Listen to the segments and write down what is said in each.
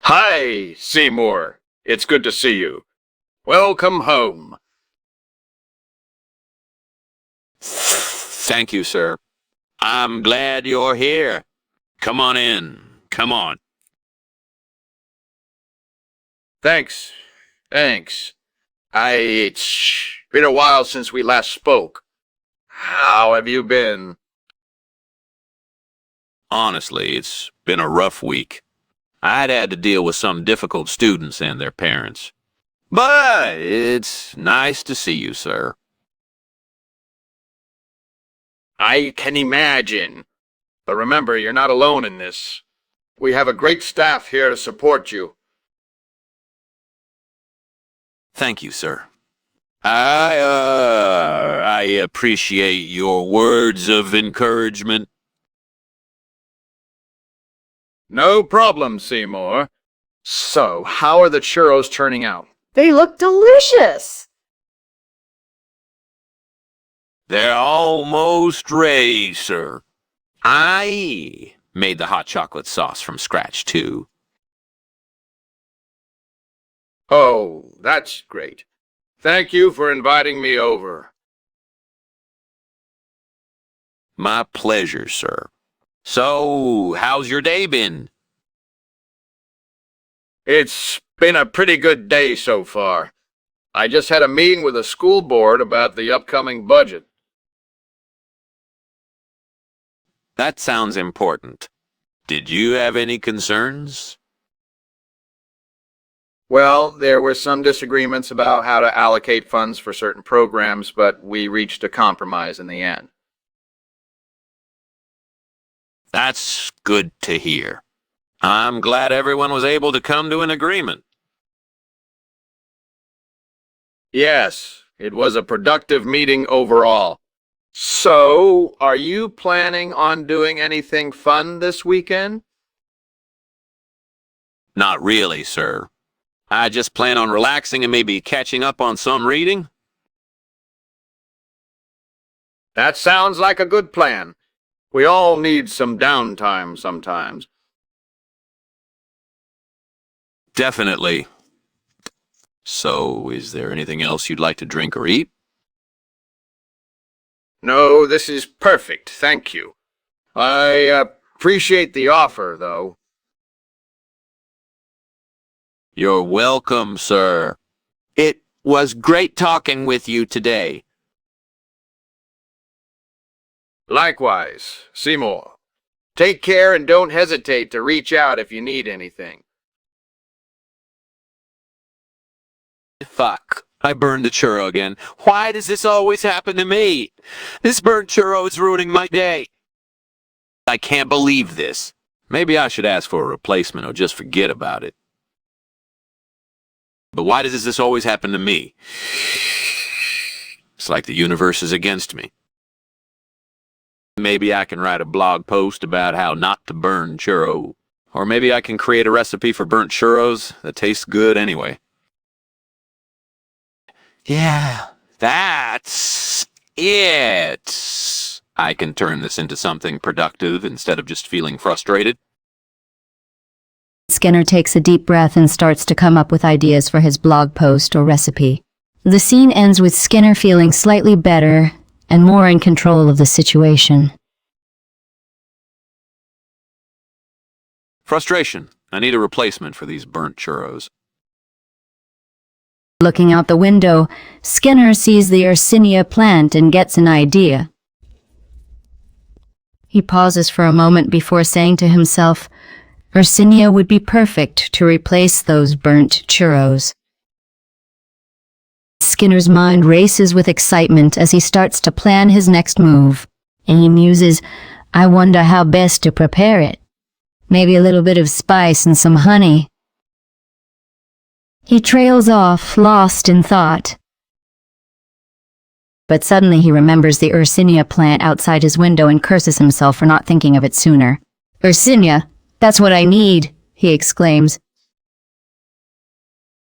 Hi, Seymour. It's good to see you. Welcome home. Thank you, sir. I'm glad you're here. Come on in. Come on. Thanks. It's been a while since we last spoke. How have you been? Honestly, it's been a rough week. I'd had to deal with some difficult students and their parents. But it's nice to see you, sir. I can imagine. But remember, you're not alone in this. We have a great staff here to support you. Thank you, sir. I appreciate your words of encouragement. No problem, Seymour. So, how are the churros turning out? They look delicious! They're almost ready, sir. I made the hot chocolate sauce from scratch, too. Oh, that's great. Thank you for inviting me over. My pleasure, sir. So, how's your day been? It's been a pretty good day so far. I just had a meeting with the school board about the upcoming budget. That sounds important. Did you have any concerns? Well, there were some disagreements about how to allocate funds for certain programs, but we reached a compromise in the end. That's good to hear. I'm glad everyone was able to come to an agreement. Yes, it was a productive meeting overall. So, are you planning on doing anything fun this weekend? Not really, sir. I just plan on relaxing and maybe catching up on some reading. That sounds like a good plan. We all need some downtime sometimes. Definitely. So, is there anything else you'd like to drink or eat? No, this is perfect, thank you. I appreciate the offer, though. You're welcome, sir. It was great talking with you today. Likewise, Seymour. Take care and don't hesitate to reach out if you need anything. Fuck. I burned the churro again. Why does this always happen to me? This burnt churro is ruining my day. I can't believe this. Maybe I should ask for a replacement or just forget about it. But why does this always happen to me? It's like the universe is against me. Maybe I can write a blog post about how not to burn churro. Or maybe I can create a recipe for burnt churros that tastes good anyway. Yeah, that's it. I can turn this into something productive instead of just feeling frustrated. Skinner takes a deep breath and starts to come up with ideas for his blog post or recipe. The scene ends with Skinner feeling slightly better and more in control of the situation. Frustration. I need a replacement for these burnt churros. Looking out the window, Skinner sees the Yersinia plant and gets an idea. He pauses for a moment before saying to himself, Yersinia would be perfect to replace those burnt churros. Skinner's mind races with excitement as he starts to plan his next move, and he muses, I wonder how best to prepare it. Maybe a little bit of spice and some honey. He trails off, lost in thought. But suddenly he remembers the Yersinia plant outside his window and curses himself for not thinking of it sooner. Yersinia, that's what I need, he exclaims.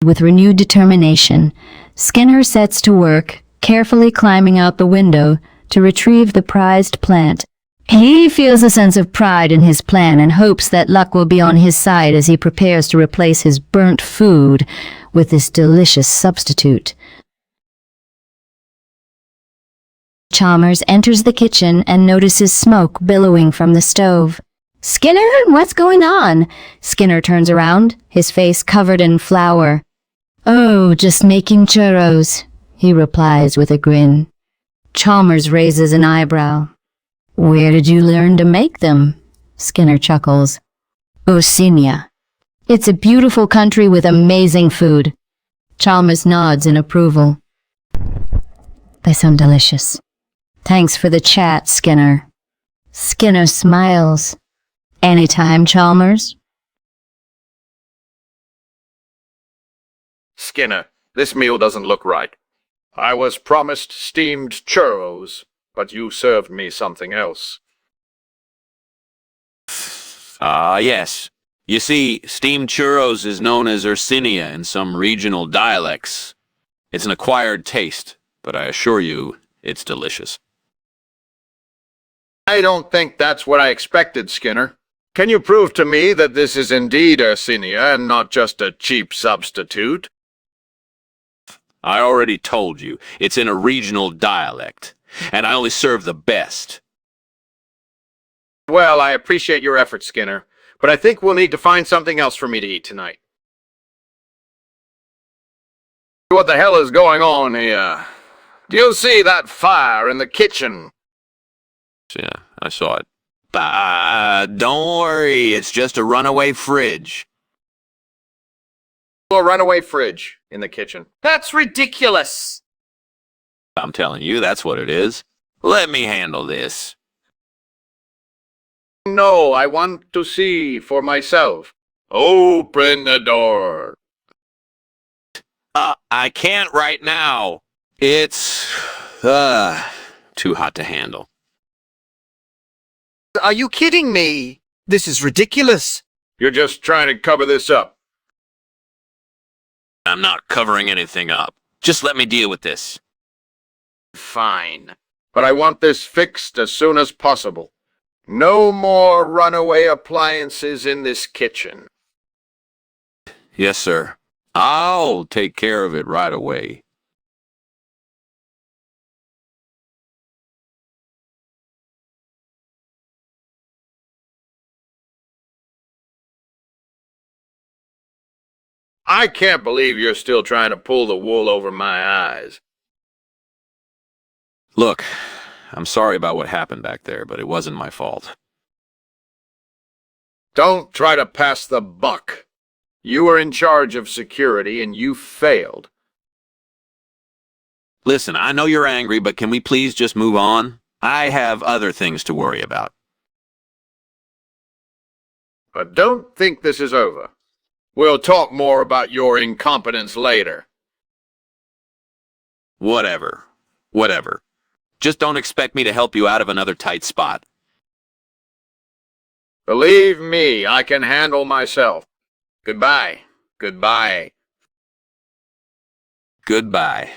With renewed determination, Skinner sets to work, carefully climbing out the window to retrieve the prized plant, He feels a sense of pride in his plan and hopes that luck will be on his side as he prepares to replace his burnt food with this delicious substitute. Chalmers enters the kitchen and notices smoke billowing from the stove. "Skinner, what's going on?" Skinner turns around, his face covered in flour. "Oh, just making churros," he replies with a grin. Chalmers raises an eyebrow. "Where did you learn to make them?" Skinner chuckles. "Oceania. It's a beautiful country with amazing food." Chalmers nods in approval. "They sound delicious. Thanks for the chat, Skinner." Skinner smiles. "Anytime, Chalmers." Skinner, this meal doesn't look right. I was promised steamed churros, but you served me something else. Yes. You see, steamed churros is known as Ursinia in some regional dialects. It's an acquired taste, but I assure you, it's delicious. I don't think that's what I expected, Skinner. Can you prove to me that this is indeed Ursinia and not just a cheap substitute? I already told you, it's in a regional dialect, and I only serve the best. Well, I appreciate your efforts, Skinner, but I think we'll need to find something else for me to eat tonight. What the hell is going on here? Do you see that fire in the kitchen? Yeah, I saw it. Don't worry, it's just a runaway fridge. A runaway fridge in the kitchen. That's ridiculous. I'm telling you, that's what it is. Let me handle this. No, I want to see for myself. Open the door. I can't right now. It's, too hot to handle. Are you kidding me? This is ridiculous. You're just trying to cover this up. I'm not covering anything up. Just let me deal with this. Fine. But I want this fixed as soon as possible. No more runaway appliances in this kitchen. Yes, sir. I'll take care of it right away. I can't believe you're still trying to pull the wool over my eyes. Look, I'm sorry about what happened back there, but it wasn't my fault. Don't try to pass the buck. You were in charge of security and you failed. Listen, I know you're angry, but can we please just move on? I have other things to worry about. But don't think this is over. We'll talk more about your incompetence later. Whatever. Whatever. Just don't expect me to help you out of another tight spot. Believe me, I can handle myself. Goodbye. Goodbye. Goodbye.